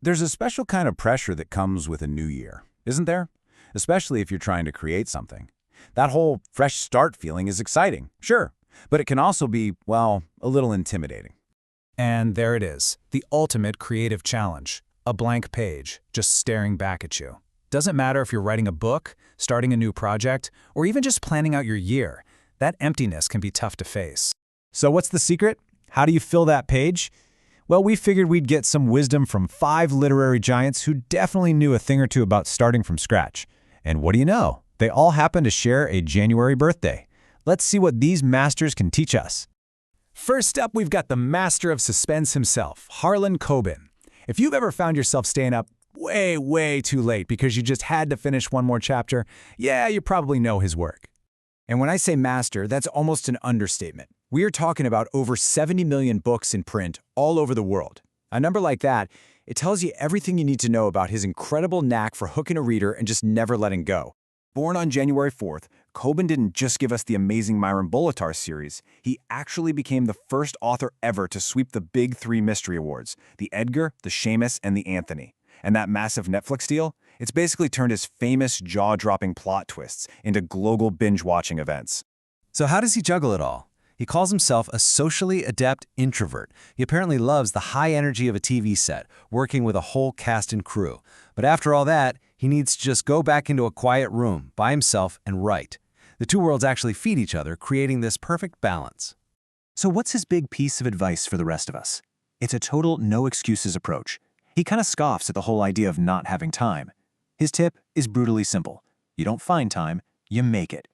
There's a special kind of pressure that comes with a new year, isn't there? Especially if you're trying to create something. That whole fresh start feeling is exciting, sure, but it can also be, well, a little intimidating. And there it is, the ultimate creative challenge. A blank page, just staring back at you. Doesn't matter if you're writing a book, starting a new project, or even just planning out your year. That emptiness can be tough to face. So what's the secret? How do you fill that page? Well, we figured we'd get some wisdom from 5 literary giants who definitely knew a thing or two about starting from scratch. And what do you know? They all happen to share a January birthday. Let's see what these masters can teach us. First up, we've got the master of suspense himself, Harlan Coben. If you've ever found yourself staying up way too late because you just had to finish one more chapter, yeah, you probably know his work. And when I say master, that's almost an understatement. We are talking about over 70 million books in print all over the world. A number like that, it tells you everything you need to know about his incredible knack for hooking a reader and just never letting go. Born on January 4th, Coben didn't just give us the amazing Myron Bolitar series. He actually became the first author ever to sweep the big 3 mystery awards, the Edgar, the Seamus, and the Anthony. And that massive Netflix deal? It's basically turned his famous jaw-dropping plot twists into global binge-watching events. So how does he juggle it all? He calls himself a socially adept introvert. He apparently loves the high energy of a TV set, working with a whole cast and crew. But after all that, he needs to just go back into a quiet room by himself and write. The two worlds actually feed each other, creating this perfect balance. So what's his big piece of advice for the rest of us? It's a total no-excuses approach. He kind of scoffs at the whole idea of not having time. His tip is brutally simple. You don't find time, you make it.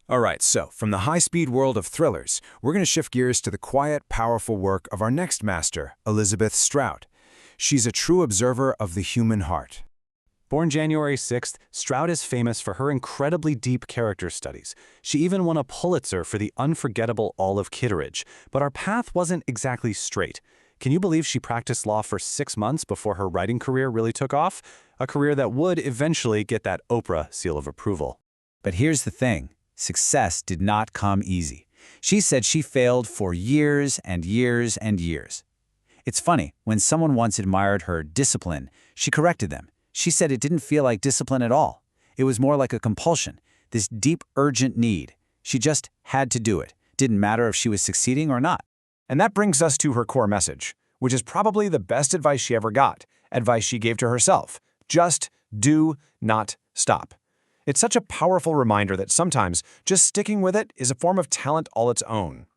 All right, so from the high-speed world of thrillers, we're going to shift gears to the quiet, powerful work of our next master, Elizabeth Strout. She's a true observer of the human heart. Born January 6th, Strout is famous for her incredibly deep character studies. She even won a Pulitzer for the unforgettable Olive Kitteridge, but our path wasn't exactly straight. Can you believe she practiced law for 6 months before her writing career really took off? A career that would eventually get that Oprah seal of approval. But here's the thing. Success did not come easy. She said she failed for years and years and years. It's funny, when someone once admired her discipline, she corrected them. She said it didn't feel like discipline at all. It was more like a compulsion, this deep, urgent need. She just had to do it. Didn't matter if she was succeeding or not. And that brings us to her core message, which is probably the best advice she ever got, advice she gave to herself. Just do not stop. It's such a powerful reminder that sometimes just sticking with it is a form of talent all its own.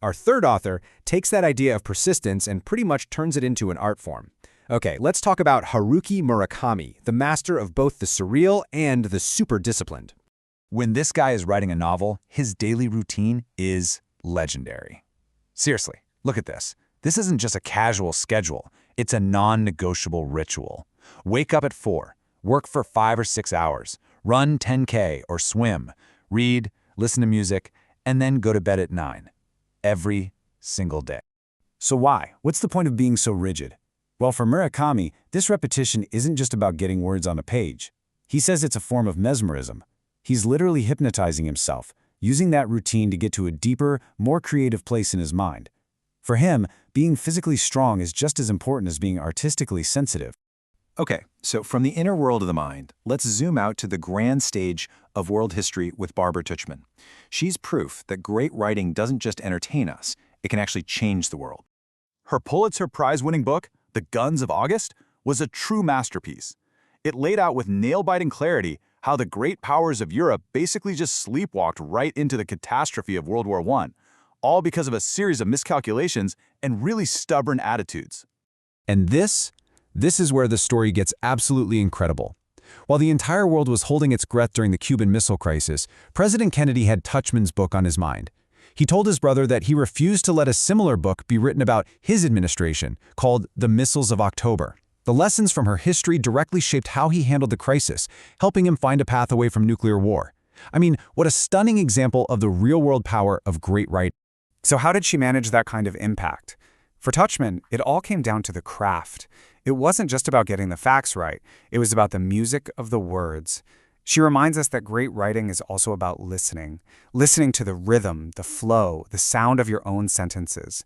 Our third author takes that idea of persistence and pretty much turns it into an art form. Okay, let's talk about Haruki Murakami, the master of both the surreal and the super disciplined. When this guy is writing a novel, his daily routine is legendary. Seriously, look at this. This isn't just a casual schedule. It's a non-negotiable ritual. Wake up at 4, work for 5 or 6 hours, run 10K or swim, read, listen to music, and then go to bed at 9. Every single day. So why? What's the point of being so rigid? Well, for Murakami, this repetition isn't just about getting words on a page. He says it's a form of mesmerism. He's literally hypnotizing himself, using that routine to get to a deeper, more creative place in his mind. For him, being physically strong is just as important as being artistically sensitive. Okay, so from the inner world of the mind, let's zoom out to the grand stage of world history with Barbara Tuchman. She's proof that great writing doesn't just entertain us, it can actually change the world. Her Pulitzer Prize-winning book, The Guns of August, was a true masterpiece. It laid out with nail-biting clarity how the great powers of Europe basically just sleepwalked right into the catastrophe of World War I, all because of a series of miscalculations and really stubborn attitudes. And this is where the story gets absolutely incredible. While the entire world was holding its breath during the Cuban Missile Crisis, President Kennedy had Tuchman's book on his mind. He told his brother that he refused to let a similar book be written about his administration, called The Missiles of October. The lessons from her history directly shaped how he handled the crisis, helping him find a path away from nuclear war. I mean, what a stunning example of the real-world power of great writing. So how did she manage that kind of impact? For Tuchman, it all came down to the craft. It wasn't just about getting the facts right. It was about the music of the words. She reminds us that great writing is also about listening to the rhythm, the flow, the sound of your own sentences.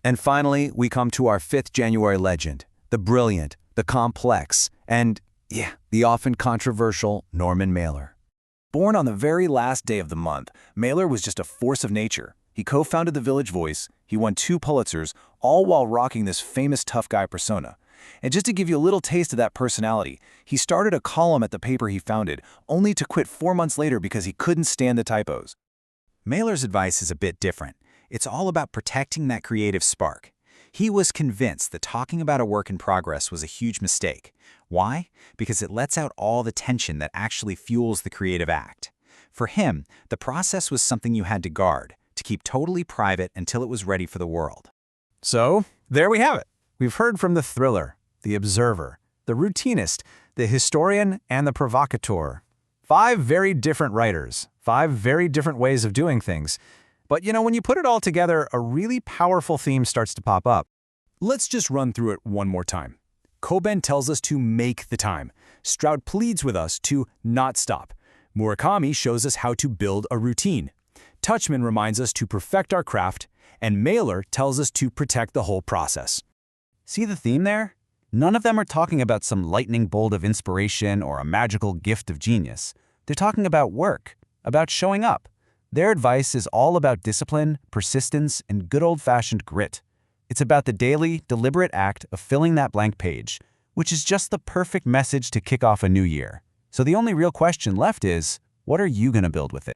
And finally, we come to our 5th January legend, the brilliant, the complex, and, yeah, the often controversial Norman Mailer. Born on the very last day of the month, Mailer was just a force of nature. He co-founded The Village Voice, he won 2 Pulitzers, all while rocking this famous tough guy persona. And just to give you a little taste of that personality, he started a column at the paper he founded, only to quit 4 months later because he couldn't stand the typos. Mailer's advice is a bit different. It's all about protecting that creative spark. He was convinced that talking about a work in progress was a huge mistake. Why? Because it lets out all the tension that actually fuels the creative act. For him, the process was something you had to guard, to keep totally private until it was ready for the world. So, there we have it. We've heard from the thriller, the observer, the routinist, the historian, and the provocateur. 5 very different writers, 5 very different ways of doing things. But when you put it all together, a really powerful theme starts to pop up. Let's just run through it one more time. Coben tells us to make the time. Strout pleads with us to not stop. Murakami shows us how to build a routine. Touchman reminds us to perfect our craft, and Mailer tells us to protect the whole process. See the theme there? None of them are talking about some lightning bolt of inspiration or a magical gift of genius. They're talking about work, about showing up. Their advice is all about discipline, persistence, and good old-fashioned grit. It's about the daily, deliberate act of filling that blank page, which is just the perfect message to kick off a new year. So the only real question left is, what are you going to build with it?